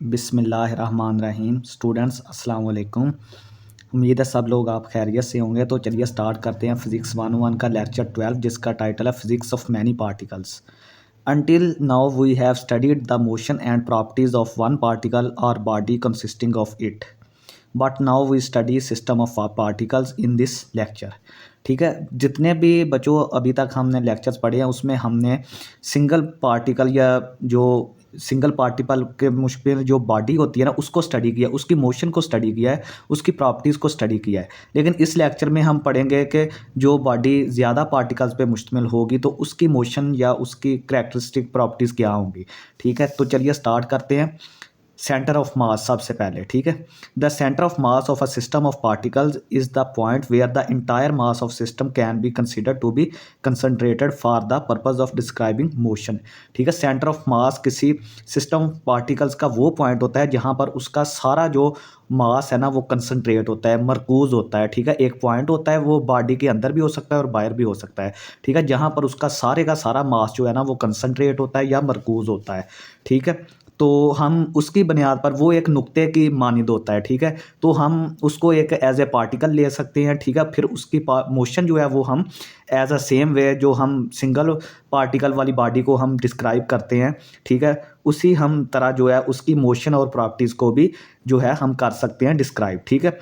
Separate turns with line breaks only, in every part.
बिस्मिल्लाहिर्रहमानिर्रहीम। स्टूडेंट्स अस्सलाम वालेकुम। उम्मीद है सब लोग आप खैरियत से होंगे। तो चलिए स्टार्ट करते हैं फिज़िक्स 101 का लेक्चर 12, जिसका टाइटल है physics of many particles. Until now we have studied the motion and properties of one particle or body consisting of it. But now we study system of particles in this lecture. ठीक है, जितने भी बच्चों अभी तक हमने lectures पढ़े हैं उसमें हमने सिंगल पार्टिकल या जो सिंगल पार्टिकल के मुश्किल जो बॉडी होती है ना उसको स्टडी किया, उसकी मोशन को स्टडी किया है, उसकी प्रॉपर्टीज़ को स्टडी किया है। लेकिन इस लेक्चर में हम पढ़ेंगे कि जो बॉडी ज़्यादा पार्टिकल्स पे मुश्तमिल होगी तो उसकी मोशन या उसकी करैक्टरिस्टिक प्रॉपर्टीज़ क्या होंगी। ठीक है, तो चलिए स्टार्ट करते हैं। सेंटर ऑफ मास सबसे पहले, ठीक है। The centre of mass of a system of particles is the point where the entire mass of system can be considered to be concentrated for the purpose of describing motion. ठीक है, centre of मास किसी system of particles का वो point होता है जहाँ पर उसका सारा जो मास है ना वो कंसनट्रेट होता है, मरकूज होता है। ठीक है, एक पॉइंट होता है, वो बॉडी के अंदर भी हो सकता है और बाहर भी हो सकता है। ठीक है, जहाँ पर उसका सारे का सारा मास जो है ना वो कंसनट्रेट होता है या मरकूज होता है। ठीक है, तो हम उसकी बुनियाद पर वो एक नुक्ते की मानिंद होता है। ठीक है, तो हम उसको एक एज ए पार्टिकल ले सकते हैं। ठीक है, फिर उसकी मोशन जो है वो हम एज अ सेम वे जो हम सिंगल पार्टिकल वाली बॉडी को हम डिस्क्राइब करते हैं। ठीक है, उसी हम तरह जो है उसकी मोशन और प्रॉपर्टीज़ को भी जो है हम कर सकते हैं डिस्क्राइब। ठीक है,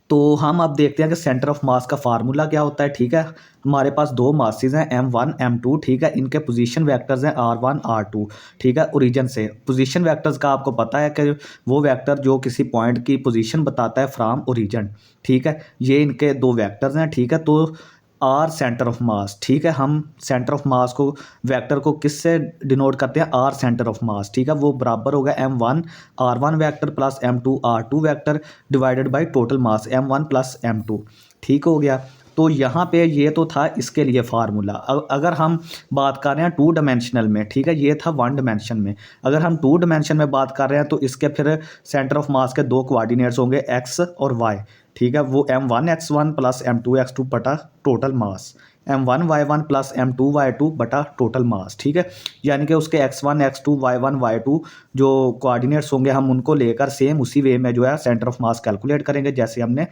तो हम अब देखते हैं कि सेंटर ऑफ मास का फार्मूला क्या होता है। ठीक है, हमारे पास दो मासेस हैं m1 m2। ठीक है, इनके पोजीशन वेक्टर्स हैं r1 r2। ठीक है, ओरिजिन से पोजीशन वेक्टर्स का आपको पता है कि वो वेक्टर जो किसी पॉइंट की पोजीशन बताता है फ्रॉम ओरिजिन। ठीक है, ये इनके दो वेक्टर्स हैं। ठीक है, तो आर सेंटर ऑफ मास। ठीक है, हम सेंटर ऑफ मास को वेक्टर को किससे डिनोट करते हैं, आर सेंटर ऑफ मास। ठीक है, वो बराबर होगा m1 r1 vector plus m2 r2 vector divided by total mass m1 plus m2। ठीक हो गया, तो यहाँ पे ये तो था इसके लिए फार्मूला। अगर हम बात कर रहे हैं टू डायमेंशनल में, ठीक है, ये था वन डायमेंशन में। अगर हम टू डायमेंशन में बात कर रहे हैं तो इसके फिर सेंटर ऑफ मास के दो कोऑर्डिनेट्स होंगे x और y। ठीक है, वो m1 x1 plus m2 x2 बटा total mass, m1 y1 plus m2 y2 बटा टोटल मास। ठीक है, यानी कि उसके x1 x2 y1 y2 जो कोऑर्डिनेट्स होंगे हम उनको लेकर सेम उसी वे में जो है सेंटर ऑफ मास कैलकुलेट करेंगे जैसे हमने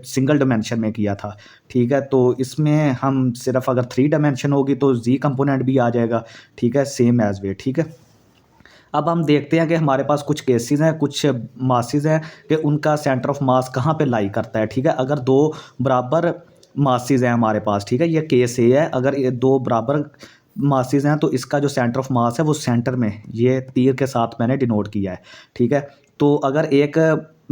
सिंगल डायमेंशन में किया था। ठीक है, तो इसमें हम सिर्फ अगर थ्री डायमेंशन होगी तो जी कंपोनेंट भी आ जाएगा। ठीक है, सेम एज वे। ठीक है, अब हम देखते हैं कि हमारे पास कुछ केसेस हैं, कुछ मासेस हैं कि उनका सेंटर ऑफ मास कहाँ पे लाई करता है। ठीक है, अगर दो बराबर मासेस हैं हमारे पास, ठीक है, ये केस ए है। अगर ये दो बराबर मासेस हैं तो इसका जो सेंटर ऑफ मास है वो सेंटर में ये तीर के साथ मैंने डिनोट किया है। ठीक है, तो अगर एक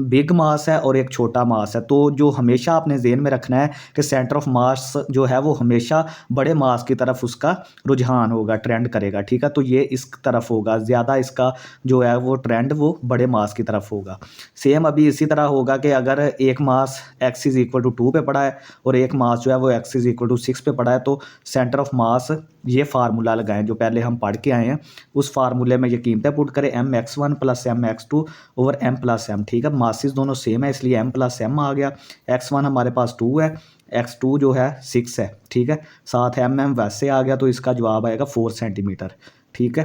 बिग मास है और एक छोटा मास है तो जो हमेशा आपने ज़हन में रखना है कि सेंटर ऑफ मास जो है वो हमेशा बड़े मास की तरफ उसका रुझान होगा, ट्रेंड करेगा। ठीक है, तो ये इस तरफ होगा, ज़्यादा इसका जो है वो ट्रेंड वो बड़े मास की तरफ होगा। सेम अभी इसी तरह होगा कि अगर एक मास x इज़ इक्वल टू 2 पे पड़ा है और एक मास जो है वो x इज़ इक्वल टू 6 पे पड़ा है तो सेंटर ऑफ मास ये फार्मूला लगाएं जो पहले हम पढ़ के आए हैं, उस फार्मूले में ये कीमतें पुट करें m(x1) plus m(x2) over m plus m। ठीक है, मासेस दोनों सेम है इसलिए m प्लस m आ गया। x1 हमारे पास 2 है, x2 जो है 6 है। ठीक है, साथ mm वैसे आ गया तो इसका जवाब आएगा 4 सेंटीमीटर। ठीक है,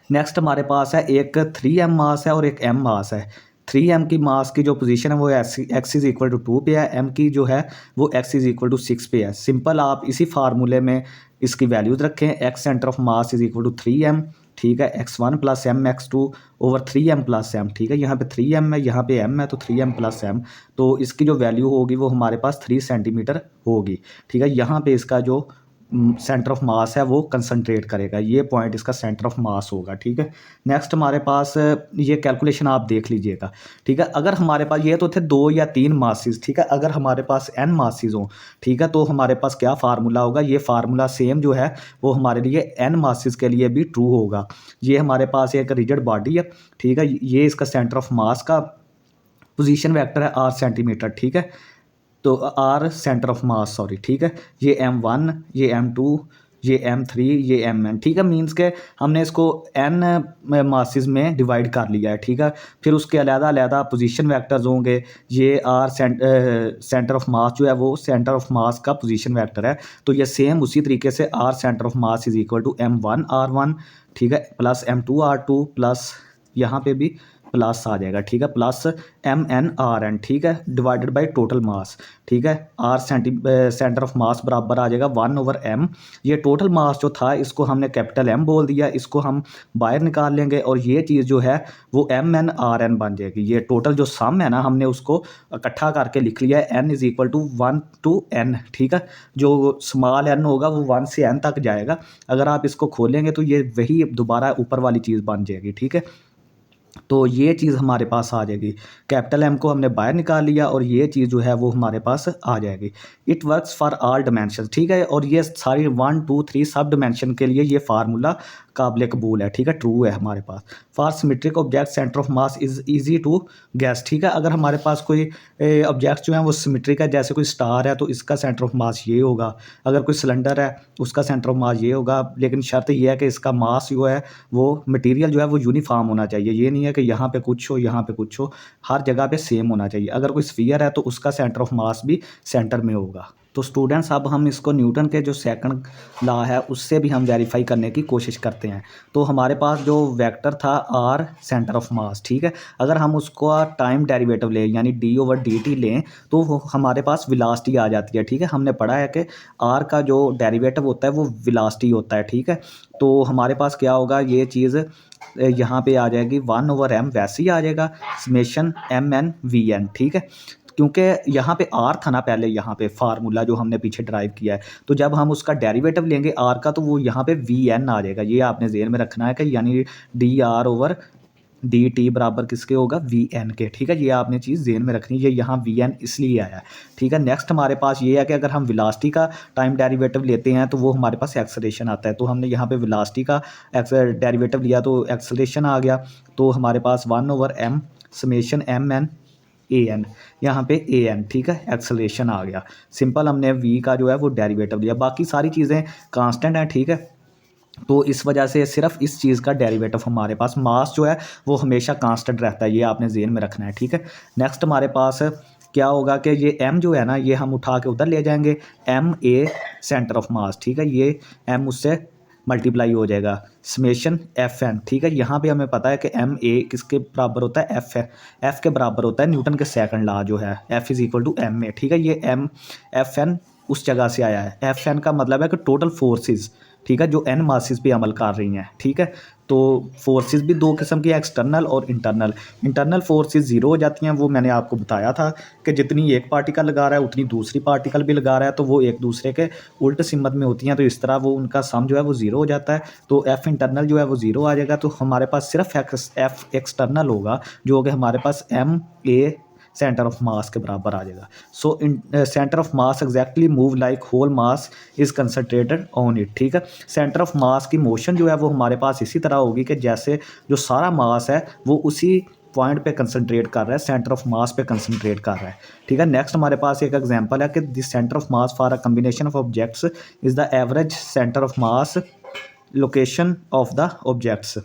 नेक्स्ट हमारे पास है एक 3m मास है और एक m मास है। 3m की मास की जो पोजीशन है वो x इज़ इक्वल टू 2 पे है, m की जो है वो x इज़ इक्वल टू 6 पे है। सिंपल आप इसी फार्मूले में इसकी वैल्यूज़ रखें, x centre of mass is equal to 3m। ठीक है, x1 plus m x2 over 3m plus m। ठीक है, यहाँ पे 3m है, यहाँ पे m है तो 3m प्लस m, तो इसकी जो वैल्यू होगी वो हमारे पास 3 सेंटीमीटर होगी। ठीक है, यहाँ पे इसका जो सेंटर ऑफ मास है वो कंसंट्रेट करेगा, ये पॉइंट इसका सेंटर ऑफ मास होगा। ठीक है, नेक्स्ट हमारे पास ये कैलकुलेशन आप देख लीजिएगा। ठीक है, अगर हमारे पास ये तो थे 2 या 3 मासेस। ठीक है, अगर हमारे पास n मासेस हों, ठीक है, तो हमारे पास क्या फार्मूला होगा, ये फार्मूला सेम जो है वो हमारे लिए n मासेस के लिए भी ट्रू होगा। ये हमारे पास एक रिजिड बॉडी है। ठीक है, ये इसका सेंटर ऑफ मास का पोजीशन वेक्टर है r सेंटीमीटर। ठीक है, तो r centre of mass, sorry. ठीक है, ये m1, ये m2, ये m3, ये mn। ठीक है, मीन्स के हमने इसको n मासेस में डिवाइड कर लिया है। ठीक है, फिर उसके अलग-अलग पोजीशन वेक्टर्स होंगे। ये आर सेंटर ऑफ मास जो है वो सेंटर ऑफ मास का पोजीशन वेक्टर है, तो ये सेम उसी तरीके से r centre of mass is equal to m1 r1 ठीक है, प्लस M2R2 प्लस यहाँ पे भी प्लस आ जाएगा, ठीक है, प्लस MnRn, ठीक है, डिवाइडेड बाय टोटल मास, ठीक है, R सेंटर ऑफ मास बराबर आ जाएगा 1/m। ये टोटल मास जो था इसको हमने कैपिटल M बोल दिया, इसको हम बाहर निकाल लेंगे और ये चीज़ जो है वो MnRn बन जाएगी। ये टोटल जो सम है ना हमने उसको इकट्ठा करके लिख लिया है, n is equal to 1 to n, ठीक है। जो स्मॉल n होगा वो 1 से n तक जाएगा। अगर आप इसको खोलेंगे तो ये वही दोबारा ऊपर वाली चीज़ बन जाएगी, ठीक है। तो ये चीज़ हमारे पास आ जाएगी, कैपिटल M को हमने बाहर निकाल लिया और ये चीज़ जो है वो हमारे पास आ जाएगी। It works for all dimension, ठीक है, और ये सारी 1 2 3 सब डायमेंशन के लिए ये फार्मूला काबिल कबूल है, ठीक है, ट्रू है हमारे पास। For symmetric object centre of mass is easy to guess, ठीक है। अगर हमारे पास कोई ऑब्जेक्ट जो है वो सिमेट्रिक है, जैसे कोई स्टार है तो इसका सेंटर ऑफ मास ये होगा, अगर कोई सिलेंडर है उसका सेंटर ऑफ मास ये होगा, लेकिन शर्त यह है कि इसका मास जो है वो मटेरियल जो है वो यूनिफॉर्म होना चाहिए। ये नहीं है कि यहाँ पे कुछ हो यहाँ पे कुछ हो, हर जगह पे सेम होना चाहिए। अगर कोई स्फीयर है तो उसका सेंटर ऑफ मास भी सेंटर में होगा। तो स्टूडेंट्स अब हम इसको न्यूटन के जो सेकंड लॉ है उससे भी हम वेरीफाई करने की कोशिश करते हैं। तो हमारे पास जो वेक्टर था आर सेंटर ऑफ मास, ठीक है, अगर हम उसको टाइम डेरिवेटिव लें यानी d/dt लें तो हमारे पास वेलोसिटी आ जाती है, ठीक है। हमने पढ़ा है कि आर का जो डेरिवेटिव होता है वो वेलोसिटी होता है, ठीक है। तो हमारे पास क्या होगा, ये चीज़ यहाँ पे आ जाएगी 1/m, वैसे ही आ जाएगा समेशन MnVn, ठीक है। क्योंकि यहाँ पे आर था ना पहले, यहाँ पे फार्मूला जो हमने पीछे ड्राइव किया है, तो जब हम उसका डेरिवेटिव लेंगे आर का तो वो यहाँ पे Vn आ जाएगा। ये आपने ज़हन में रखना है कि यानी dr/dt बराबर किसके होगा, Vn के, ठीक है। ये आपने चीज़ ज़हन में रखनी है, यहाँ Vn इसलिए आया है, ठीक है। नेक्स्ट हमारे पास ये है कि अगर हम वेलोसिटी का टाइम डेरिवेटिव लेते हैं तो वो हमारे पास एक्सेलरेशन आता है। तो हमने यहाँ पे वेलोसिटी का डेरिवेटिव लिया तो एक्सेलरेशन आ गया, तो हमारे पास 1/m समेशन Mn an, यहाँ पे an, ठीक है, एक्सेलरेशन आ गया। सिंपल हमने v का जो है वो डेरिवेटिव लिया, बाकी सारी चीज़ें कांस्टेंट हैं, ठीक है। तो इस वजह से सिर्फ इस चीज़ का डेरिवेटिव हमारे पास, मास जो है वो हमेशा कांस्टेंट रहता है, ये आपने ज़हन में रखना है, ठीक है। नेक्स्ट हमारे पास क्या होगा कि ये m जो है ना ये हम उठा के उधर ले जाएंगे, ma सेंटर ऑफ मास, ठीक है, ये m उससे मल्टीप्लाई हो जाएगा समेशन Fn, ठीक है। यहाँ पे हमें पता है कि ma किसके बराबर होता है, f है, f के बराबर होता है न्यूटन के सेकंड लॉ जो है F is equal to ma, ठीक है। ये Fn उस जगह से आया है, Fn का मतलब है कि टोटल फोर्सेस, ठीक है, जो n मासेस पे अमल कर रही हैं, ठीक है। तो फोर्सेस भी दो किस्म की, एक्सटर्नल और इंटरनल। इंटरनल फोर्सेस ज़ीरो हो जाती हैं, वो मैंने आपको बताया था कि जितनी एक पार्टिकल लगा रहा है उतनी दूसरी पार्टिकल भी लगा रहा है, तो वो एक दूसरे के उल्ट सिमत में होती हैं, तो इस तरह वो उनका सम जो है वो ज़ीरो हो जाता है। तो एफ़ इंटरनल जो है वो ज़ीरो आ जाएगा, तो हमारे पास सिर्फ एफ़ एक्सटर्नल होगा जो कि हमारे पास ma सेंटर ऑफ मास के बराबर आ जाएगा। So in centre of mass exactly move like whole mass is concentrated on it, ठीक है। सेंटर ऑफ मास की मोशन जो है वो हमारे पास इसी तरह होगी कि जैसे जो सारा मास है वो उसी पॉइंट पे कंसनट्रेट कर रहा है, सेंटर ऑफ मास पे कंसनट्रेट कर रहा है, ठीक है। नेक्स्ट हमारे पास एक एग्जांपल है कि the centre of mass for a combination of objects is the average centre of mass location of the objects,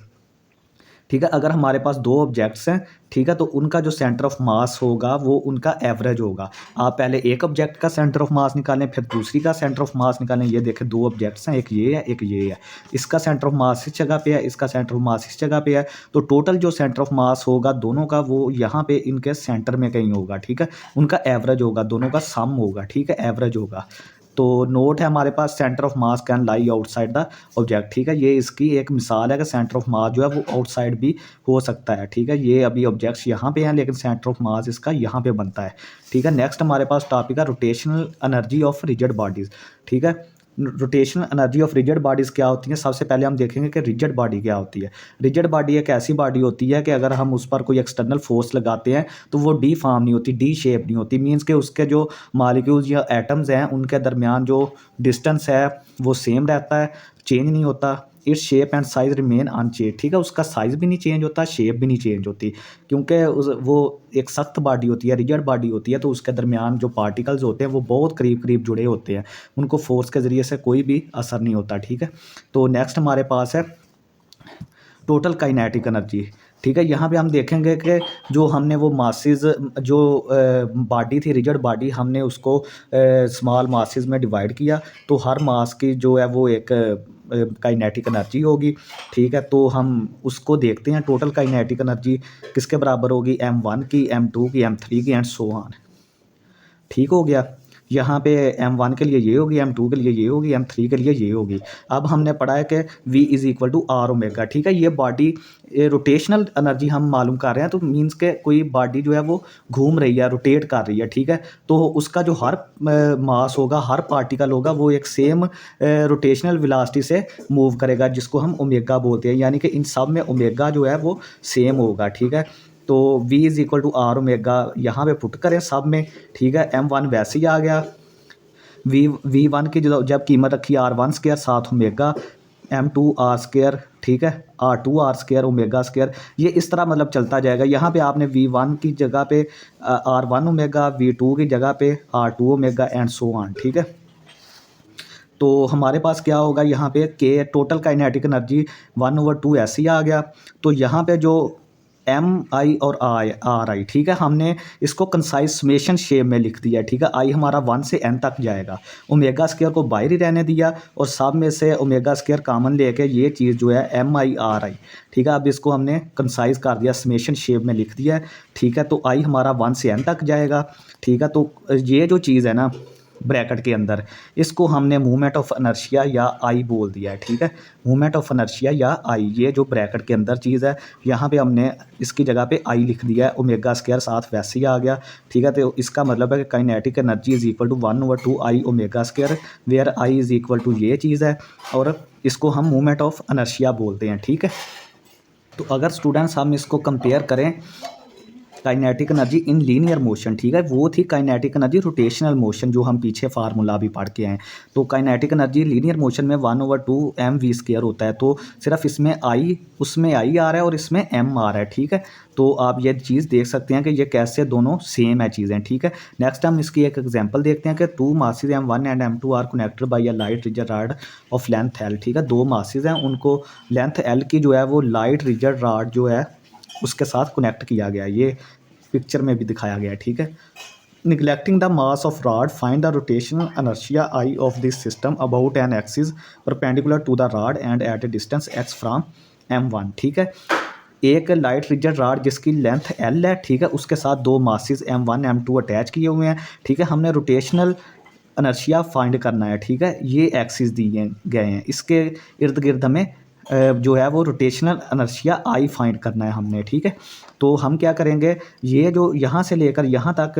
ठीक है। अगर हमारे पास दो ऑब्जेक्ट्स हैं, ठीक है, तो उनका जो सेंटर ऑफ मास होगा वो उनका एवरेज होगा। आप पहले एक ऑब्जेक्ट का सेंटर ऑफ मास निकालें, फिर दूसरी का सेंटर ऑफ मास निकालें। ये देखें दो ऑब्जेक्ट्स हैं, एक ये है एक ये है, इसका सेंटर ऑफ मास इस जगह पे है, इसका सेंटर ऑफ मास इस जगह पे है, तो टोटल जो सेंटर ऑफ मास होगा दोनों का वो यहाँ पे इनके सेंटर में कहीं होगा, ठीक है। उनका एवरेज होगा, दोनों का सम होगा, ठीक है, एवरेज होगा। तो नोट है हमारे पास, centre of mass can lie outside the object, ठीक है। ये इसकी एक मिसाल है कि सेंटर ऑफ मास जो है वो आउटसाइड भी हो सकता है, ठीक है। ये अभी ऑब्जेक्ट्स यहाँ पे हैं लेकिन सेंटर ऑफ मास इसका यहाँ पे बनता है, ठीक है। नेक्स्ट हमारे पास टॉपिक है rotational energy of rigid bodies, ठीक है। Rotational energy of rigid bodies क्या होती हैं, सबसे पहले हम देखेंगे कि रिजिड बॉडी क्या होती है। रिजिड बॉडी एक ऐसी बॉडी होती है कि अगर हम उस पर कोई एक्सटर्नल फोर्स लगाते हैं तो वो डी फॉर्म नहीं होती, डी शेप नहीं होती, मीन्स के उसके जो मालिक्यूल्स या एटम्स हैं उनके दरमियान जो डिस्टेंस है वो सेम रहता है, चेंज नहीं होता। Its shape and size remain unchange, ठीक है, उसका साइज़ भी नहीं चेंज होता, शेप भी नहीं चेंज होती, क्योंकि वो एक सख्त बॉडी होती है, रिजिड बॉडी होती है, तो उसके दरमियान जो पार्टिकल्स होते हैं वो बहुत करीब करीब जुड़े होते हैं, उनको फोर्स के ज़रिए से कोई भी असर नहीं होता, ठीक है। तो नेक्स्ट हमारे पास है टोटल काइनेटिक एनर्जी, ठीक है। यहाँ पे हम देखेंगे कि जो हमने वो मासेस जो बॉडी थी रिजिड बॉडी, हमने उसको स्मॉल मासेस में डिवाइड किया, तो हर मास की जो है वो एक काइनेटिक एनर्जी होगी, ठीक है। तो हम उसको देखते हैं, टोटल काइनेटिक एनर्जी किसके बराबर होगी, m1 की, m2 की, m3 की एंड सो ऑन। ठीक हो गया। यहाँ पे m1 के लिए ये होगी, m2 के लिए ये होगी, m3 के लिए ये होगी। अब हमने पढ़ा है कि v is equal to r omega, ठीक है। ये बॉडी रोटेशनल एनर्जी हम मालूम कर रहे हैं, तो मीन्स के कोई बॉडी जो है वो घूम रही है, रोटेट कर रही है, ठीक है। तो उसका जो हर मास होगा, हर पार्टिकल होगा, वो एक सेम रोटेशनल वेलोसिटी से मूव करेगा, जिसको हम ओमेगा बोलते हैं। यानी कि इन सब में ओमेगा जो है वो सेम होगा, ठीक है। तो v is equal to r omega यहाँ पे पुट करें सब में, ठीक है। m1 वैसे ही आ गया, v1 की जब कीमत रखी r1 स्क्वायर साथ ओमेगा, m2 r स्क्वायर, ठीक है, r2 r square omega square. ये इस तरह मतलब चलता जाएगा। यहाँ पे आपने v1 की जगह पे r1 ओमेगा, v2 की जगह पे r2 omega and so on, ठीक है। तो हमारे पास क्या होगा यहाँ पे के टोटल काइनेटिक एनर्जी 1/2 ऐसे ही आ गया। तो यहाँ पे जो एम आई और आई आर आई, ठीक है, हमने इसको कंसाइज समेशन शेप में लिख दिया, ठीक है। आई हमारा 1 से n तक जाएगा, ओमेगा स्क्वायर को बाहर ही रहने दिया और सब में से ओमेगा स्क्वायर कॉमन लेके ये चीज़ जो है एम आई आर आई, ठीक है। अब इसको हमने कंसाइज कर दिया, समेशन शेप में लिख दिया है, ठीक है। तो आई हमारा 1 से n तक जाएगा, ठीक है। तो ये जो चीज़ है ना ब्रैकेट के अंदर, इसको हमने मूवमेंट ऑफ इनर्शिया या आई बोल दिया है, ठीक है। मूवमेंट ऑफ इनर्शिया या आई, ये जो ब्रैकेट के अंदर चीज़ है, यहाँ पे हमने इसकी जगह पे आई लिख दिया है, ओमेगा स्क्वायर साथ वैसे ही आ गया, ठीक है। तो इसका मतलब है कि kinetic energy is equal to 1/2 I omega square, where I is equal to ये चीज़ है, और इसको हम मूवमेंट ऑफ इनर्शिया बोलते हैं, ठीक है। तो अगर स्टूडेंट्स हम इसको कंपेयर करें kinetic energy in linear motion, ठीक है, वो थी काइनेटिक एनर्जी रोटेशनल मोशन, जो हम पीछे फार्मूला भी पढ़ के आए। तो काइनेटिक एनर्जी लीनियर मोशन में 1/2 mv स्क्वायर होता है। तो सिर्फ इसमें आई, उसमें आई आ रहा है और इसमें m आ रहा है, ठीक है। तो आप ये चीज़ देख सकते हैं कि ये कैसे दोनों सेम है चीज़ें, ठीक है। नेक्स्ट हम इसकी एक एग्जांपल देखते हैं कि 2 masses m1 and m2 are connected by a light rigid rod of length l, ठीक है। 2 मासेस हैं, उनको लेंथ l की जो है वो लाइट रिजिड रॉड जो है उसके साथ कनेक्ट किया गया, ये पिक्चर में भी दिखाया गया है, ठीक है। Neglecting the mass of rod, find the rotational inertia I of this system about an axis perpendicular to the rod and at a distance x फ्रॉम m1, ठीक है। एक लाइट रिजिड रॉड जिसकी लेंथ l है, ठीक है, उसके साथ 2 मासेस m1 m2 अटैच किए हुए हैं, ठीक है। हमने रोटेशनल इनर्शिया फाइंड करना है, ठीक है। ये एक्सिस दिए गए हैं, इसके इर्द गिर्द हमें जो है वो रोटेशनल इनर्शिया आई फाइंड करना है हमने, ठीक है। तो हम क्या करेंगे, ये जो यहाँ से लेकर यहाँ तक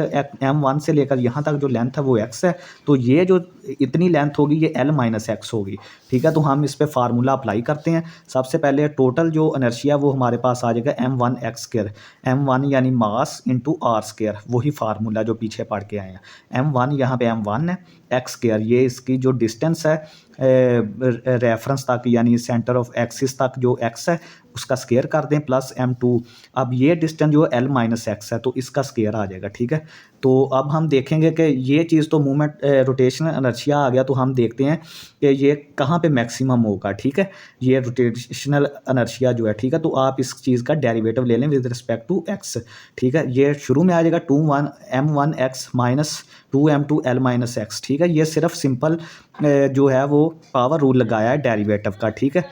m1 से लेकर यहाँ तक जो लेंथ है वो x है, तो ये जो इतनी लेंथ होगी ये l माइनस एक्स होगी, ठीक है। तो हम इस पर फार्मूला अप्लाई करते हैं। सबसे पहले टोटल जो इनर्शिया वो हमारे पास आ जाएगा m1 x स्क्वायर, m1 यानी मास इंटू r स्क्वायर, वही फार्मूला जो पीछे पढ़ के आए हैं। m1 यहाँ पे m1 है, x स्क्वायर ये इसकी जो डिस्टेंस है रेफरेंस तक यानी सेंटर ऑफ एक्सिस तक जो x है उसका स्क्वायर कर दें, प्लस m2। अब ये डिस्टेंस जो l माइनस एक्स है तो इसका स्क्वायर आ जाएगा, ठीक है। तो अब हम देखेंगे कि ये चीज़ तो मूवमेंट रोटेशनल इनर्शिया आ गया, तो हम देखते हैं कि ये कहाँ पे मैक्सिमम होगा, ठीक है। ये रोटेशनल इनर्शिया जो है, ठीक है। तो आप इस चीज़ का डेरिवेटिव ले लें विद रिस्पेक्ट टू x, ठीक है। ये शुरू में आ जाएगा 2m1 x minus 2m2 l minus x, ठीक है। ये सिर्फ सिंपल जो है वो पावर रूल लगाया है डेरिवेटिव का, ठीक है।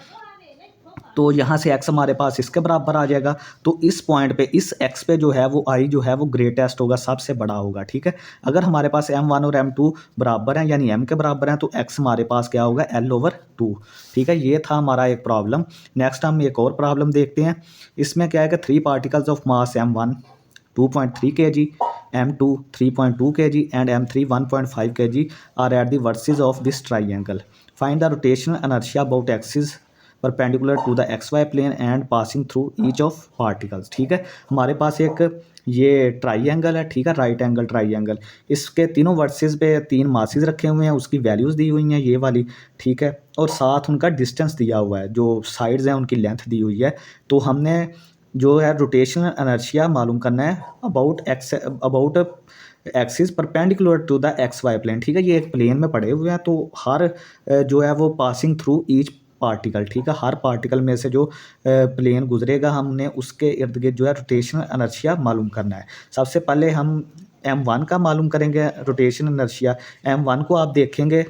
तो यहाँ से x हमारे पास इसके बराबर आ जाएगा। तो इस पॉइंट पे इस x पे जो है वो i जो है वो ग्रेटेस्ट होगा, सबसे बड़ा होगा, ठीक है। अगर हमारे पास m1 और m2 बराबर हैं यानी m के बराबर हैं तो x हमारे पास क्या होगा l/2, ठीक है। ये था हमारा एक प्रॉब्लम। नेक्स्ट हम एक और प्रॉब्लम देखते हैं। इसमें क्या है कि 3 particles of mass m1 2.3 kg, m2 3.2 kg and m3 1.5 kg are at the vertices of this triangle. Find the rotational inertia about axis perpendicular to the xy plane and passing through each of particles, ठीक है। हमारे पास एक ये triangle है, ठीक है, right angle triangle. इसके तीनों वर्सेस पे 3 मासेस रखे हुए हैं, उसकी वैल्यूज़ दी हुई हैं ये वाली, ठीक है। और साथ उनका डिस्टेंस दिया हुआ है, जो साइड्स हैं उनकी लेंथ दी हुई है। तो हमने जो है रोटेशनल एनर्शिया मालूम करना है about axis perpendicular to the XY plane, ठीक है। ये एक प्लेन में पड़े हुए हैं, तो हर जो है वो पासिंग थ्रू ईच पार्टिकल, ठीक है, हर पार्टिकल में से जो प्लेन गुजरेगा हमने उसके इर्द गिर्द जो है रोटेशनल एनर्शिया मालूम करना है। सबसे पहले हम m1 का मालूम करेंगे रोटेशनल एनर्शिया। m1 को आप देखेंगे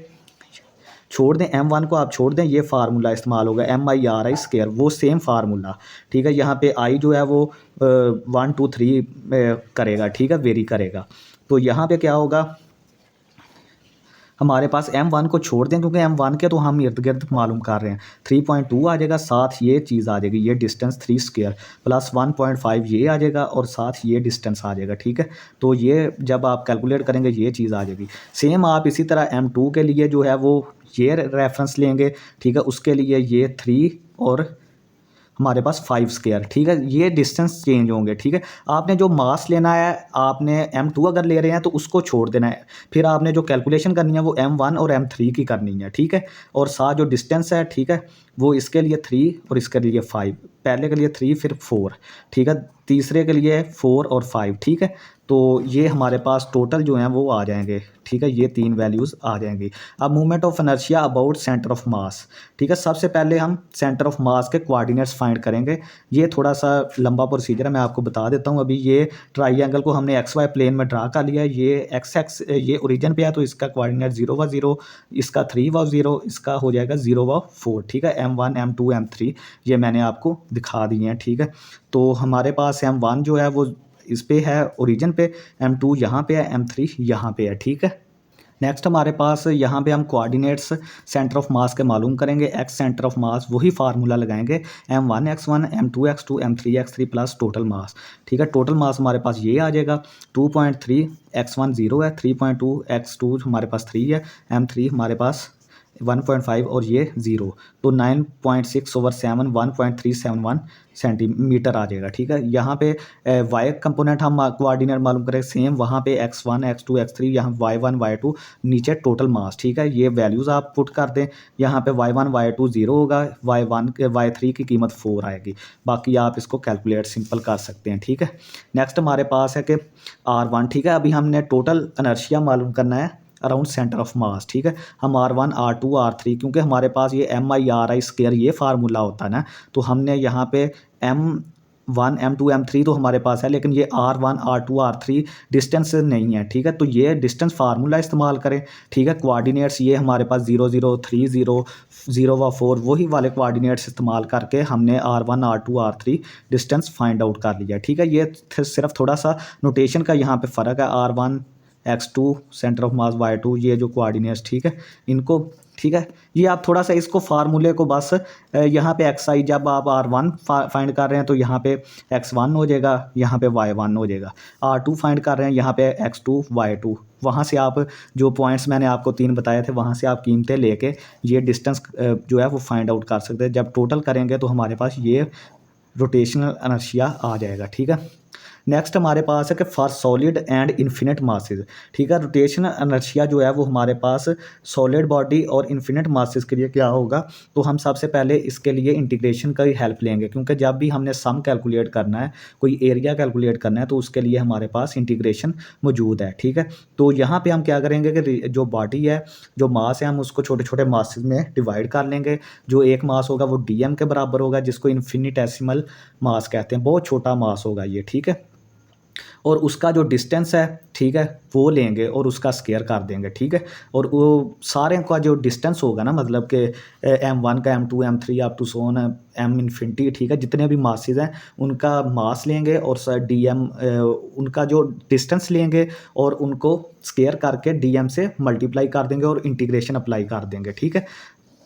छोड़ दें, M1 को आप छोड़ दें, ये फार्मूला इस्तेमाल होगा MIRI स्क्वायर, वो सेम फार्मूला, ठीक है। यहाँ पे आई जो है वो 1 2 3 करेगा, ठीक है, वेरी करेगा। तो यहाँ पे क्या होगा, हमारे पास M1 को छोड़ दें क्योंकि M1 के तो हम इर्द गिर्द मालूम कर रहे हैं, 3.2 आ जाएगा, साथ ये चीज़ आ जाएगी, ये डिस्टेंस 3 स्क्वायर प्लस 1.5 ये आ जाएगा और साथ ये डिस्टेंस आ जाएगा, ठीक है। तो ये जब आप कैलकुलेट करेंगे ये चीज़ आ जाएगी। सेम आप इसी तरह M2 के लिए जो है वो ये रेफरेंस लेंगे, ठीक है, उसके लिए ये 3 और हमारे पास 5 स्क्वायर, ठीक है, ये डिस्टेंस चेंज होंगे, ठीक है। आपने जो मास लेना है, आपने M2 अगर ले रहे हैं तो उसको छोड़ देना है, फिर आपने जो कैलकुलेशन करनी है वो M1 और M3 की करनी है, ठीक है। और साथ जो डिस्टेंस है, ठीक है, वो इसके लिए 3 और इसके लिए 5, पहले के लिए 3 फिर 4, ठीक है, तीसरे के लिए 4 और 5, ठीक है। तो ये हमारे पास टोटल जो हैं वो आ जाएंगे, ठीक है, ये 3 वैल्यूज़ आ जाएंगी। अब movement of inertia about centre of mass, ठीक है। सबसे पहले हम सेंटर ऑफ मास के कोऑर्डिनेट्स फाइंड करेंगे। ये थोड़ा सा लंबा प्रोसीजर है, मैं आपको बता देता हूँ। अभी ये ट्राइंगल को हमने XY प्लेन में ड्रा कर लिया है, ये XX ये ओरिजिन पे है तो इसका कोऑर्डिनेट 0 व 0, इसका 3 व 0, इसका हो जाएगा 0 व 4, ठीक है। M1 M2 M3 ये मैंने आपको दिखा दिए हैं, ठीक है। तो हमारे पास M1 जो है वो इस पे है ओरिजिन पे, M2 यहाँ पे है, M3 यहाँ पे है, ठीक है। नेक्स्ट हमारे पास यहाँ पे हम कोऑर्डिनेट्स सेंटर ऑफ मास के मालूम करेंगे। X सेंटर ऑफ मास, वही फार्मूला लगाएंगे, M1 X1 M2 X2 M3 X3 plus total mass, ठीक है। टोटल मास हमारे पास ये आ जाएगा 2.3, X1 0 है, 3.2 X2 हमारे पास 3 है, M3 हमारे पास 1.5 और ये 0, तो 9.6/7 1.371 सेंटीमीटर आ जाएगा, ठीक है। यहाँ पे वाई कंपोनेंट हम कोऑर्डिनेट मालूम करें सेम, वहाँ पे X1 X2 X3, यहाँ Y1 Y2, नीचे टोटल मास, ठीक है। ये वैल्यूज़ आप पुट कर दें, यहाँ पे Y1 Y2 0 होगा, Y3 की कीमत 4 आएगी। बाकी आप इसको कैलकुलेट सिंपल कर सकते हैं, ठीक है। नेक्स्ट हमारे पास है कि R1, ठीक है। अभी हमने टोटल इनर्शिया मालूम करना है अराउंड सेंटर ऑफ मास, ठीक है। हम R1 R2 R3, क्योंकि हमारे पास ये MIRI स्क्वायर ये फार्मूला होता है ना, तो हमने यहाँ पे M1 M2 M3 तो हमारे पास है, लेकिन ये R1 R2 R3 डिस्टेंस नहीं है, ठीक है। तो ये डिस्टेंस फार्मूला इस्तेमाल करें, ठीक है। कोऑर्डिनेट्स ये हमारे पास 0 0 3 0 0 व 4 वही वाले कोऑर्डिनेट्स इस्तेमाल करके हमने R1 R2 R3 distance find out कर लिया, ठीक है। ये सिर्फ थोड़ा सा नोटेशन का यहाँ पे फ़र्क है, R1 X2 centre of mass Y2 ये जो कोऑर्डिनेट्स, ठीक है, इनको, ठीक है। ये आप थोड़ा सा इसको फार्मूले को बस यहाँ पे XI जब आप R1 फाइंड कर रहे हैं तो यहाँ पे X1 हो जाएगा, यहाँ पे Y1 हो जाएगा। R2 फाइंड कर रहे हैं, यहाँ पे X2 Y2, वहाँ से आप जो पॉइंट्स मैंने आपको 3 बताए थे वहाँ से आप कीमतें लेके ये डिस्टेंस जो है वो फाइंड आउट कर सकते हैं। जब टोटल करेंगे तो हमारे पास ये रोटेशनल इनर्शिया आ जाएगा, ठीक है। नेक्स्ट हमारे पास है कि for solid and infinite masses, ठीक है। रोटेशनल इनर्शिया जो है वो हमारे पास सॉलिड बॉडी और इन्फिनिट मासेस के लिए क्या होगा, तो हम सबसे पहले इसके लिए इंटीग्रेशन का ही हेल्प लेंगे, क्योंकि जब भी हमने सम कैलकुलेट करना है, कोई एरिया कैलकुलेट करना है, तो उसके लिए हमारे पास इंटीग्रेशन मौजूद है, ठीक है। तो यहाँ पे हम क्या करेंगे कि जो बॉडी है, जो मास है, हम उसको छोटे छोटे मासेस में डिवाइड कर लेंगे। जो एक मास होगा वो DM के बराबर होगा, जिसको इन्फिनिटेसिमल मास कहते हैं, बहुत छोटा मास होगा ये, ठीक है। और उसका जो डिस्टेंस है, ठीक है, वो लेंगे और उसका स्क्वायर कर देंगे, ठीक है। और वो सारे का जो डिस्टेंस होगा ना, मतलब कि M1 का M2 M3 अप टू सोन M इन्फिनिटी, ठीक है, जितने भी मासेस हैं उनका मास लेंगे और DM उनका जो डिस्टेंस लेंगे और उनको स्क्वायर करके DM से मल्टीप्लाई कर देंगे और इंटीग्रेशन अप्लाई कर देंगे, ठीक है।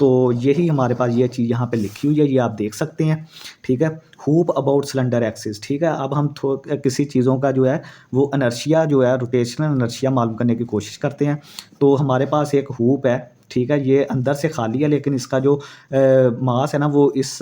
तो यही हमारे पास ये चीज़ यहाँ पे लिखी हुई है, ये आप देख सकते हैं, ठीक है। हूप अबाउट सिलेंडर एक्सिस, ठीक है। अब हम किसी चीज़ों का जो है वो इनर्शिया जो है, रोटेशनल इनर्शिया मालूम करने की कोशिश करते हैं। तो हमारे पास एक हूप है, ठीक है, ये अंदर से खाली है, लेकिन इसका जो मास है ना वो इस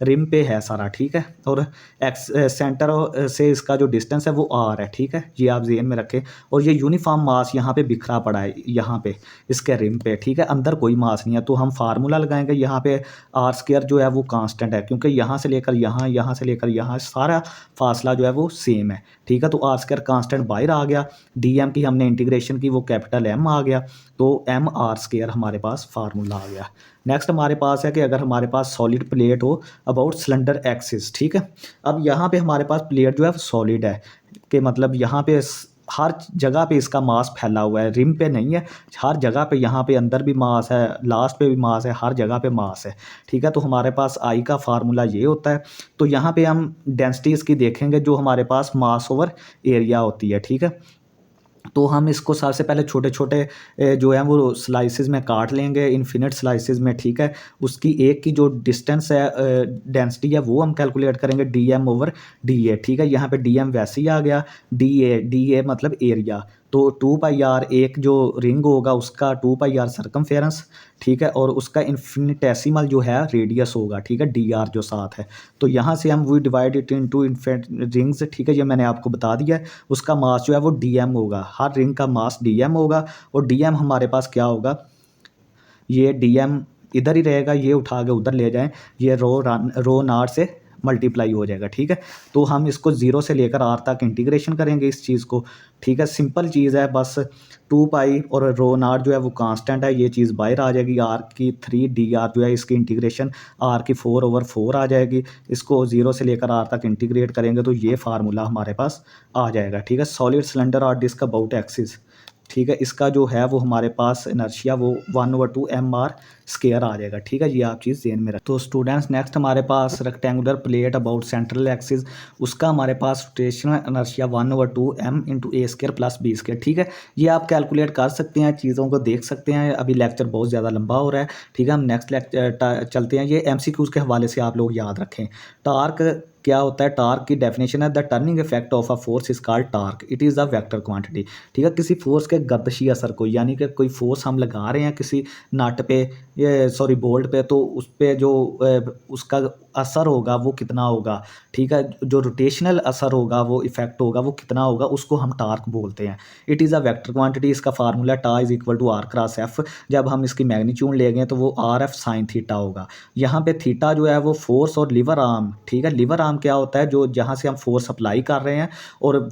रिम पे है सारा, ठीक है। और सेंटर से इसका जो डिस्टेंस है वो R है, ठीक है, ये आप ज़हन में रखें। और ये यूनिफॉर्म मास यहाँ पे बिखरा पड़ा है, यहाँ पे इसके रिम पे, ठीक है, अंदर कोई मास नहीं है। तो हम फार्मूला लगाएंगे, यहाँ पे R² जो है वो कांस्टेंट है, क्योंकि यहाँ से लेकर यहाँ, यहाँ से लेकर यहाँ सारा फासला जो है वो सेम है, ठीक है। तो R² कांस्टेंट बाहर आ गया, DM की हमने इंटीग्रेशन की, वो कैपिटल M आ गया, तो MR² हमारे पास फार्मूला आ गया। नेक्स्ट हमारे पास है कि अगर हमारे पास सॉलिड प्लेट हो अबाउट सिलेंडर एक्सिस, ठीक है। अब यहाँ पे हमारे पास प्लेट जो है सॉलिड है, कि मतलब यहाँ पे हर जगह पे इसका मास फैला हुआ है, रिम पे नहीं है, हर जगह पे, यहाँ पे अंदर भी मास है, लास्ट पे भी मास है, हर जगह पे मास है, ठीक है। तो हमारे पास आई का फार्मूला ये होता है। तो यहाँ पे हम डेंसिटी इसकी देखेंगे जो हमारे पास मास ओवर एरिया होती है, ठीक है। तो हम इसको सबसे पहले छोटे छोटे जो है वो स्लाइसेस में काट लेंगे, इन्फिनिट स्लाइसेस में, ठीक है। उसकी एक की जो डिस्टेंस है, डेंसिटी है, वो हम कैलकुलेट करेंगे D M over D A, ठीक है। यहाँ पे डी एम वैसे ही आ गया, डी ए मतलब एरिया। तो 2 पाई आर, एक जो रिंग होगा उसका 2 पाई आर सर्कमफेरेंस, ठीक है, और उसका इन्फिनिटेसिमल जो है रेडियस होगा, ठीक है, डी आर जो साथ है। तो यहाँ से हम we divide it into rings, ठीक है, ये मैंने आपको बता दिया है। उसका मास जो है वो डीएम होगा, हर रिंग का मास डीएम होगा। और डीएम हमारे पास क्या होगा, ये डीएम इधर ही रहेगा, ये उठा के उधर ले जाएं, ये रो नाट से मल्टीप्लाई हो जाएगा, ठीक है। तो हम इसको 0 से लेकर आर तक इंटीग्रेशन करेंगे इस चीज़ को, ठीक है। सिंपल चीज़ है, बस 2 पाई और रो नाट जो है वो कांस्टेंट है, ये चीज़ बाहर आ जाएगी। आर की 3 डी आर जो है इसकी इंटीग्रेशन आर की 4/4 आ जाएगी। इसको 0 से लेकर आर तक इंटीग्रेट करेंगे तो ये फार्मूला हमारे पास आ जाएगा, ठीक है। सॉलिड सिलेंडर और डिस्क अबाउट एक्सिस, ठीक है, इसका जो है वो हमारे पास इनर्शिया वो 1/2 mr स्क्वायर आ जाएगा, ठीक है। ये आप चीज़ ध्यान में रख। तो स्टूडेंट्स नेक्स्ट हमारे पास rectangular plate about central axis, उसका हमारे पास rotational inertia 1/2 m into a square plus B square, ठीक है। ये आप कैलकुलेट कर सकते हैं, चीज़ों को देख सकते हैं। अभी लेक्चर बहुत ज़्यादा लंबा हो रहा है, ठीक है। हम नेक्स्ट लेक्चर चलते हैं। ये MCQs के हवाले से आप लोग याद रखें। टार्क क्या होता है, टार्क की डेफिनेशन है the turning effect of a force is called torque, it is a vector quantity, ठीक है। किसी फोर्स के गर्दिशी असर को, यानी कि कोई फोर्स हम लगा रहे हैं किसी नट पे, ये सॉरी बोल्ट पे, तो उस पे जो उसका असर होगा वो कितना होगा, ठीक है। जो रोटेशनल असर होगा, वो इफेक्ट होगा, वो कितना होगा, उसको हम टार्क बोलते हैं। It is a vector quantity, इसका formula tau is equal to r cross F. जब हम इसकी मैग्नीट्यूड लेंगे तो वो आर एफ साइन थीटा होगा। यहाँ पे थीटा जो है वो फोर्स और लिवर आर्म, ठीक है। लिवर आर्म क्या होता है, जो जहाँ से हम फोर्स अप्लाई कर रहे हैं और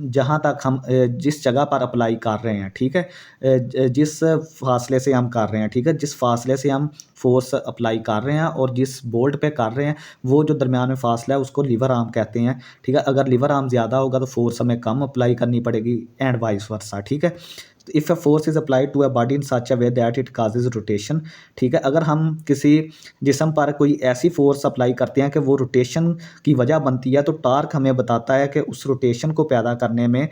जहाँ तक हम जिस जगह पर अप्लाई कर रहे हैं, ठीक है, जिस फासले से हम कर रहे हैं, ठीक है, जिस फासले से हम फोर्स अप्लाई कर रहे हैं और जिस बोल्ट पे कर रहे हैं, वो जो दरमियान में फासला है उसको लिवर आर्म कहते हैं, ठीक है। अगर लिवर आर्म ज़्यादा होगा तो फोर्स हमें कम अप्लाई करनी पड़ेगी, एंड वाइस वर्सा, ठीक है। If a force is applied to a body in such a way that it causes rotation, ठीक है। अगर हम किसी जिस्म पर कोई ऐसी फोर्स अप्लाई करते हैं कि वो रोटेशन की वजह बनती है, तो टार्क हमें बताता है कि उस रोटेशन को पैदा करने में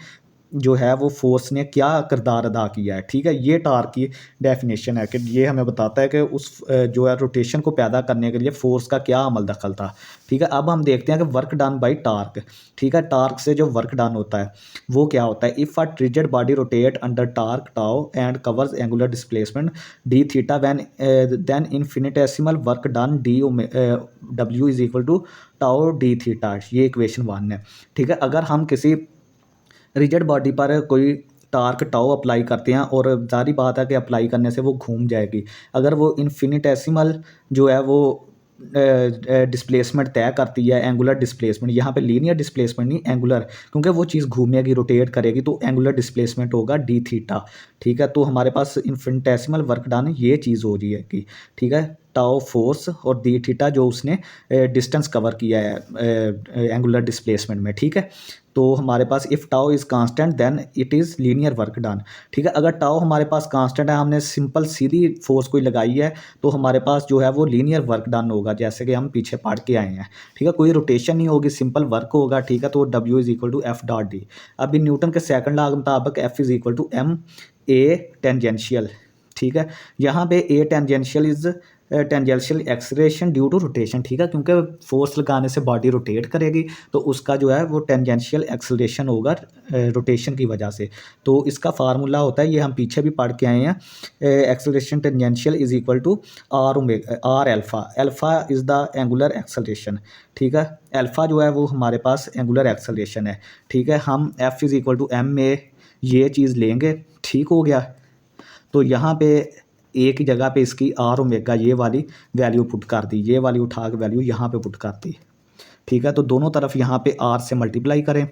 जो है वो फोर्स ने क्या किरदार अदा किया है, ठीक है। ये टार्क की डेफिनेशन है कि ये हमें बताता है कि उस जो है रोटेशन को पैदा करने के लिए फोर्स का क्या अमल दखल था, ठीक है। अब हम देखते हैं कि वर्क डन बाय टार्क, ठीक है। टार्क से जो वर्क डन होता है वो क्या होता है, if a rigid body rotate under torque tau and covers angular displacement D theta when then infinitesimal work done D W is equal to tau D theta. ये इक्वेशन 1 है, ठीक है। अगर हम किसी रिजिड बॉडी पर कोई टार्क टाउ अप्लाई करते हैं और जारी बात है कि अप्लाई करने से वो घूम जाएगी। अगर वो इन्फिनिटेसिमल जो है वो डिस्प्लेसमेंट तय करती है, एंगुलर डिस्प्लेसमेंट, यहाँ पे लीनियर डिस्प्लेसमेंट नहीं, एंगुलर, क्योंकि वो चीज़ घूमेगी, रोटेट करेगी, तो एंगुलर डिस्प्लेसमेंट होगा डी थीटा, ठीक है। तो हमारे पास इन्फिनिटेसिमल वर्क डन ये चीज़ हो रही है कि, ठीक है, टाउ फोर्स और डी थीटा जो उसने डिस्टेंस कवर किया है एंगुलर डिस्प्लेसमेंट में, ठीक है। तो हमारे पास if tau is constant then it is linear work done, ठीक है। अगर टाउ हमारे पास कांस्टेंट है, हमने सिंपल सीधी फोर्स कोई लगाई है, तो हमारे पास जो है वो लीनियर वर्क डन होगा, जैसे कि हम पीछे पढ़ के आए हैं, ठीक है। कोई रोटेशन नहीं होगी, सिंपल वर्क होगा, ठीक है। तो W is equal to F dot D. अभी न्यूटन के सेकंड लॉ के मुताबिक F is equal to M A tangential, ठीक है। यहाँ पे A tangential is tangential acceleration due to rotation, ठीक है, क्योंकि फोर्स लगाने से बॉडी रोटेट करेगी, तो उसका जो है वो टेंजेंशियल एक्सलेरेशन होगा रोटेशन की वजह से। तो इसका फार्मूला होता है, ये हम पीछे भी पढ़ के आए हैं, acceleration tangential is equal to r alpha. Alpha is the angular acceleration, ठीक है। एल्फ़ा जो है वो हमारे पास एंगुलर एक्सलेरेशन है, ठीक है। हम F is equal to M A ये चीज़ लेंगे, ठीक हो गया। तो यहाँ पे एक ही जगह पे इसकी आर ओमेगा ये वाली वैल्यू पुट कर दी, ये वाली उठा के वैल्यू यहाँ पे पुट कर दी, ठीक है। तो दोनों तरफ यहाँ पे आर से मल्टीप्लाई करें,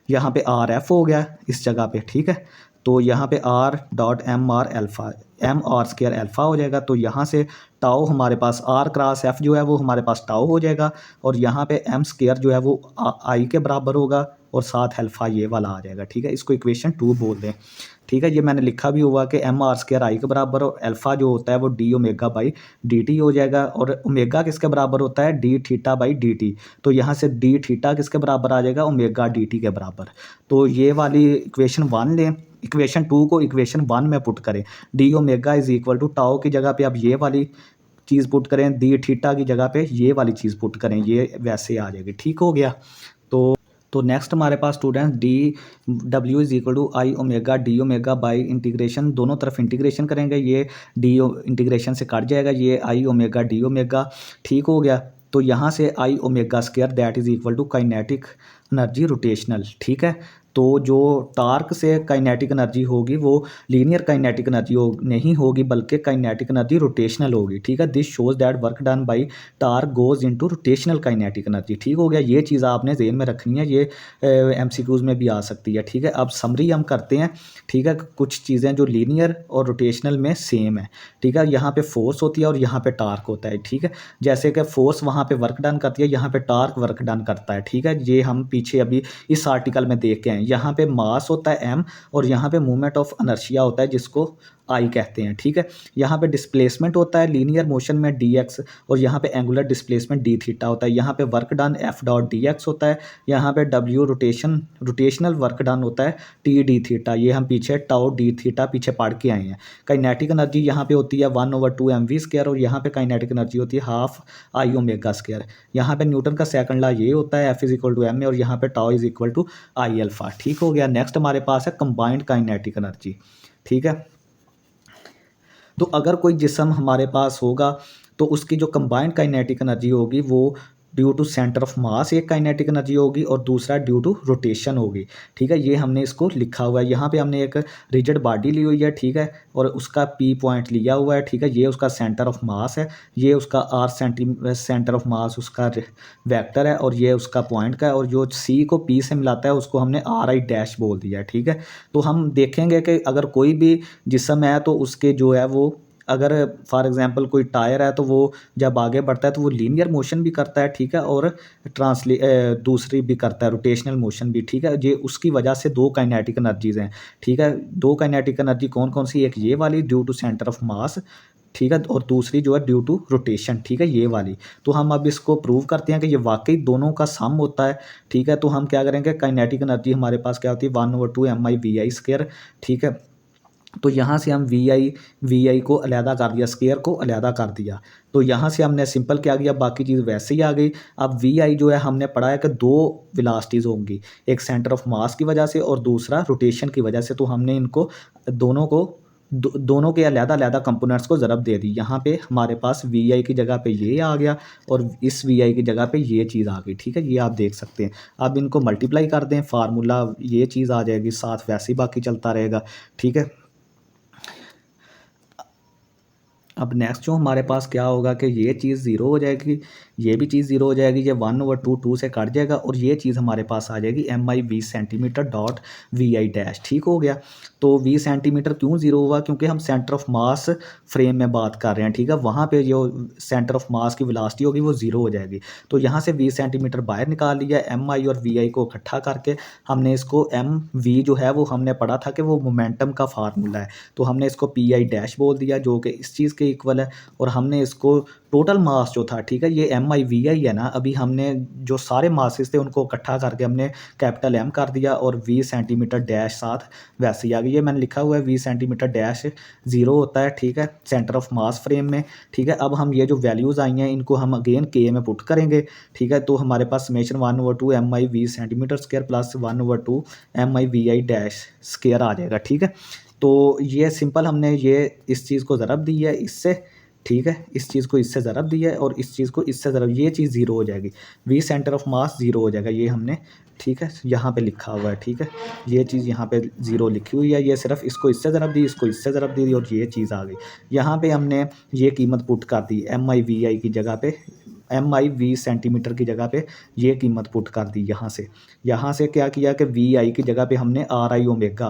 यहाँ पे आर एफ हो गया इस जगह पे, ठीक है। तो यहाँ पे r dot M r alpha, M r square alpha हो जाएगा। तो यहाँ से टाउ हमारे पास आर क्रॉस एफ जो है वो हमारे पास टाउ हो जाएगा, और यहाँ पे एम स्क्वायर जो है वो आई के बराबर होगा, और साथ अल्फ़ा ये वाला आ जाएगा, ठीक है। इसको इक्वेशन 2 बोल दें, ठीक है। ये मैंने लिखा भी हुआ कि एम आर स्क्वायर आई के बराबर, और अल्फ़ा जो होता है वो D omega by D T हो जाएगा, और ओमेगा किसके बराबर होता है, D theta by D T. तो यहाँ से डी थीटा किसके बराबर आ जाएगा, ओमेगा डी टी के बराबर। तो ये वाली इक्वेशन 1 लें, इक्वेशन 2 को इक्वेशन 1 में पुट करें। D omega is equal to tau की जगह पे आप ये वाली चीज़ पुट करें, डी थीटा की जगह पे ये वाली चीज़ पुट करें, ये वैसे आ जाएगी, ठीक हो गया। तो नेक्स्ट हमारे पास students D W is equal to I omega D omega by integration, दोनों तरफ इंटीग्रेशन करेंगे, ये डी इंटीग्रेशन से कट जाएगा, ये आई ओमेगा डी ओमेगा, ठीक हो गया। तो यहाँ से I omega square that is equal to kinetic energy rotational, ठीक है। तो जो टार्क से काइनेटिक एनर्जी होगी वो लीनियर काइनेटिक एनर्जी नहीं होगी, बल्कि काइनेटिक एनर्जी रोटेशनल होगी, ठीक है। This shows that work done by torque goes into rotational kinetic energy, ठीक हो गया। ये चीज़ आपने ज़हन में रखनी है, ये एमसीक्यूज़ में भी आ सकती है, ठीक है। अब समरी हम करते हैं, ठीक है। कुछ चीज़ें जो लीनियर और रोटेशनल में सेम है, ठीक है। यहाँ पे फोर्स होती है और यहाँ पे टार्क होता है, ठीक है। जैसे कि फोर्स वहाँ पे वर्क डन करती है, यहाँ पे टार्क वर्क डन करता है, ठीक है। ये हम पीछे अभी इस आर्टिकल में देख के आए। यहाँ पे मास होता है एम, और यहाँ पे मूवमेंट ऑफ इनर्शिया होता है जिसको आई कहते हैं, ठीक है। यहाँ पे डिस्प्लेसमेंट होता है लीनियर मोशन में डी एक्स, और यहाँ पे एंगुलर डिस्प्लेसमेंट डी थीटा होता है। यहाँ पे work done F dot D x होता है, यहाँ पे डब्ल्यू रोटेशनल वर्क डन होता है टी डी थीटा। ये हम पीछे टाउ डी थीटा पीछे पढ़ के आए हैं। काइनेटिक एनर्जी यहाँ पे होती है 1/2 mv स्क्वायर, और यहाँ पे काइनेटिक एनर्जी होती है हाफ आई ओमेगा स्क्वायर। यहाँ पे न्यूटन का सेकंड लॉ ये होता है, F is equal to M में, और यहाँ पे tau is equal to I alpha, ठीक हो गया। नेक्स्ट हमारे पास है कंबाइंड काइनेटिक एनर्जी, ठीक है। तो अगर कोई जिस्म हमारे पास होगा तो उसकी जो कंबाइंड काइनेटिक एनर्जी होगी वो due to centre of mass एक काइनेटिक एनर्जी होगी, और दूसरा ड्यू टू रोटेशन होगी, ठीक है। ये हमने इसको लिखा हुआ है, यहाँ पे हमने एक रिजिड बॉडी ली हुई है, ठीक है, और उसका पी पॉइंट लिया हुआ है, ठीक है। ये उसका सेंटर ऑफ मास है, ये उसका आर सेंटर ऑफ मास उसका वेक्टर है, और ये उसका पॉइंट का है, और जो सी को पी से मिलाता है उसको हमने आर आई डैश बोल दिया है, ठीक है। तो हम देखेंगे कि अगर कोई भी जिस्म है तो उसके जो है वो, अगर फॉर एग्जांपल कोई टायर है तो वो जब आगे बढ़ता है तो वो लीनियर मोशन भी करता है, ठीक है, और दूसरी भी करता है रोटेशनल मोशन भी, ठीक है। ये उसकी वजह से दो काइनेटिक एनर्जीज हैं, ठीक है। दो काइनेटिक एनर्जी कौन कौन सी, एक ये वाली due to centre of mass, ठीक है, और दूसरी जो है ड्यू टू रोटेशन, ठीक है, ये वाली। तो हम अब इसको प्रूव करते हैं कि ये वाकई दोनों का सम होता है, ठीक है। तो हम क्या करेंगे, काइनेटिक एनर्जी हमारे पास क्या होती है 1/2 mi vi स्क्वायर, ठीक है। तो यहाँ से हम वी आई को अलहदा कर दिया, स्क्वायर को अलहदा कर दिया। तो यहाँ से हमने सिंपल क्या किया, बाकी चीज़ वैसे ही आ गई। अब वी आई जो है हमने पढ़ा है कि दो वेलोसिटीज़ होंगी, एक सेंटर ऑफ मास की वजह से और दूसरा रोटेशन की वजह से। तो हमने इनको दोनों के अलहदा कंपोनेंट्स को ज़रब दे दी। यहाँ पे हमारे पास वी आई की जगह पे ये आ गया, और इस वी आई की जगह पे ये चीज़ आ गई, ठीक है। ये आप देख सकते हैं। अब इनको मल्टीप्लाई कर दें, फार्मूला ये चीज़ आ जाएगी, साथ वैसे ही बाकी चलता रहेगा, ठीक है। अब नेक्स्ट जो हमारे पास क्या होगा कि ये चीज़ ज़ीरो हो जाएगी, ये भी चीज़ ज़ीरो हो जाएगी, ये 1/2 से कट जाएगा, और ये चीज़ हमारे पास आ जाएगी M I V centimetre dot V I dash, ठीक हो गया। तो वी सेंटीमीटर क्यों ज़ीरो हुआ, क्योंकि हम सेंटर ऑफ मास फ्रेम में बात कर रहे हैं, ठीक है। वहाँ पे जो सेंटर ऑफ मास की वेलोसिटी होगी वो ज़ीरो हो जाएगी। तो यहाँ से वी सेंटीमीटर बाहर निकाल लिया, एम आई और वी आई को इकट्ठा करके हमने इसको एम वी जो है वो हमने पढ़ा था कि वो मोमेंटम का फार्मूला है, तो हमने इसको पी आई डैश बोल दिया जो कि इस चीज़ के इक्वल है। और हमने इसको टोटल मास जो था, ठीक है, ये एम आई वी आई है ना, अभी हमने जो सारे मासेस थे उनको इकट्ठा करके हमने कैपिटल एम कर दिया, और वी सेंटीमीटर डैश साथ वैसे ही आ गई। ये मैंने लिखा हुआ है वी सेंटीमीटर डैश ज़ीरो होता है, ठीक है, सेंटर ऑफ मास फ्रेम में, ठीक है। अब हम ये जो वैल्यूज़ आई हैं इनको हम अगेन के में पुट करेंगे, ठीक है। तो हमारे पास summation 1/2 M I V centimetre square plus 1/2 M I V I dash square आ जाएगा, ठीक है। तो ये सिंपल हमने ये इस चीज़ को ज़रब दी है इससे, ठीक है, इस चीज़ को इससे ज़रब दिया है और इस चीज़ को इससे ज़रब, ये चीज़ ज़ीरो हो जाएगी, V centre of mass zero हो जाएगा, ये हमने, ठीक है, यहाँ पे लिखा हुआ है, ठीक है। ये चीज़ यहाँ पे ज़ीरो लिखी हुई है, ये सिर्फ इसको इससे ज़रब दी, इसको इससे ज़रब दी, और ये चीज़ आ गई। यहाँ पे हमने ये कीमत पुट कर दी एम आई वी आई की जगह पे, एम आई वी सेंटीमीटर की जगह पे ये कीमत पुट कर दी। यहाँ से क्या किया कि वी आई की जगह पे हमने आर आई ओमेगा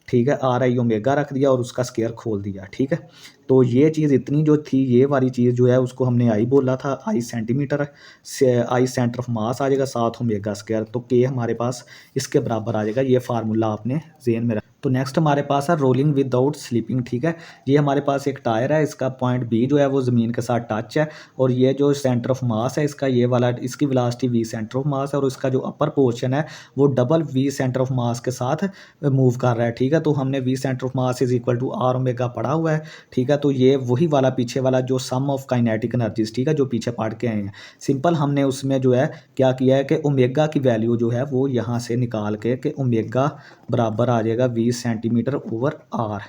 ठीक है, आर आई ओमेगा रख दिया और उसका स्केयर खोल दिया। ठीक है, तो ये चीज़ इतनी जो थी, ये वाली चीज़ जो है उसको हमने आई बोला था, आई सेंटीमीटर से, आई सेंटर ऑफ मास आ जाएगा, साथ ओमेगा स्केयर, तो के हमारे पास इसके बराबर आ जाएगा। ये फार्मूला आपने ज़हन में रख। तो नेक्स्ट हमारे पास है रोलिंग विदाउट स्लिपिंग। ठीक है, ये हमारे पास एक टायर है, इसका पॉइंट बी जो है वो ज़मीन के साथ टच है, और ये जो सेंटर ऑफ मास है इसका, ये वाला, इसकी velocity v centre of mass है, और इसका जो अपर पोर्शन है वो double v centre of mass के साथ मूव कर रहा है। ठीक है, तो हमने v centre of mass is equal to r omega पढ़ा हुआ है। ठीक है, तो ये वही वाला पीछे वाला जो सम ऑफ काइनेटिक एनर्जीज, ठीक है, जो पीछे पढ़ के आए हैं, सिंपल हमने उसमें जो है क्या किया है कि ओमेगा की वैल्यू जो है वो यहाँ से निकाल के ओमेगा बराबर आ जाएगा 20 सेंटीमीटर ओवर आर,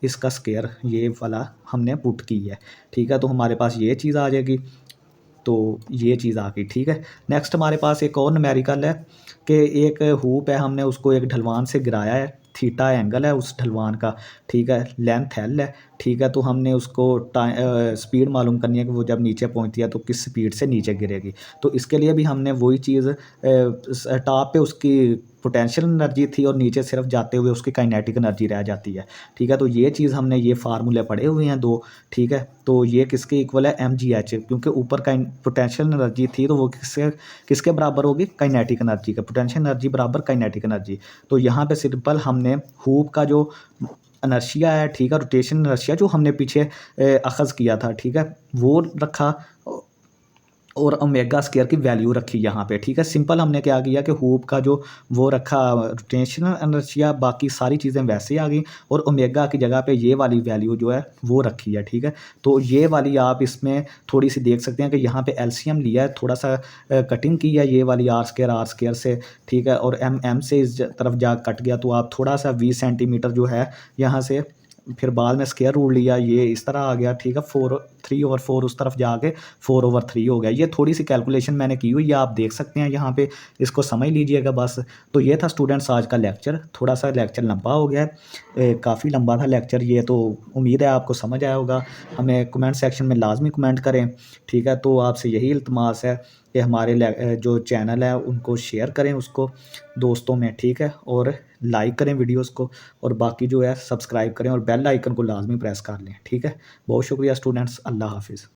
इसका स्केयर ये वाला हमने पुट की है। ठीक है, तो हमारे पास ये चीज़ आ जाएगी, तो ये चीज़ आ गई। ठीक है, नेक्स्ट हमारे पास एक और न्यूमेरिकल है कि एक हुप है, हमने उसको एक ढलवान से गिराया है, थीटा एंगल है उस ढलवान का। ठीक है, लेंथ एल है। ठीक है, तो हमने उसको स्पीड मालूम करनी है कि वो जब नीचे पहुंचती है तो किस स्पीड से नीचे गिरेगी। तो इसके लिए भी हमने वही चीज़, टॉप पे उसकी पोटेंशियल एनर्जी थी और नीचे सिर्फ जाते हुए उसकी काइनेटिक एनर्जी रह जाती है। ठीक है, तो ये चीज़ हमने, ये फार्मूले पढ़े हुए हैं दो। ठीक है, तो ये किसके इक्वल है, एम जी एच, क्योंकि ऊपर का पोटेंशियल एनर्जी थी तो वो किसके किसके बराबर होगी, काइनेटिक एनर्जी का, पोटेंशियल एनर्जी बराबर काइनेटिक एनर्जी। तो यहाँ पे सिंपल हमने हुप का जो इनर्शिया है, ठीक है, रोटेशन इनर्शिया जो हमने पीछे अखज़ किया था, ठीक है, वो रखा, और ओमेगा स्केयर की वैल्यू रखी यहाँ पे। ठीक है, सिंपल हमने क्या किया कि हुप का जो वो रखा रोटेशनल इनर्शिया, बाकी सारी चीज़ें वैसे आ गई, और ओमेगा की जगह पे ये वाली वैल्यू जो है वो रखी है। ठीक है, तो ये वाली आप इसमें थोड़ी सी देख सकते हैं कि यहाँ पे एलसीएम लिया है, थोड़ा सा कटिंग की है ये वाली आर स्केयर से। ठीक है, और एम से इस तरफ जा कट गया, तो आप थोड़ा सा 20 सेंटीमीटर जो है यहाँ से, फिर बाद में स्केयर रूल लिया, ये इस तरह आ गया। ठीक है, 3/4 उस तरफ जाके 4/3 हो गया। ये थोड़ी सी कैलकुलेशन मैंने की हुई है, आप देख सकते हैं यहाँ पे, इसको समझ लीजिएगा बस। तो ये था स्टूडेंट्स आज का लेक्चर, थोड़ा सा लेक्चर लंबा हो गया है, काफ़ी लंबा था लेक्चर ये, तो उम्मीद है आपको समझ आया होगा। हमें कमेंट सेक्शन में लाजमी कमेंट करें। ठीक है, तो आपसे यही इल्तमास है कि हमारे जो चैनल है उनको शेयर करें उसको दोस्तों में। ठीक है, और लाइक करें वीडियोस को, और बाकी जो है सब्सक्राइब करें और बेल आइकन को लाजमी प्रेस कर लें। ठीक है, बहुत शुक्रिया स्टूडेंट्स, अल्लाह हाफिज़।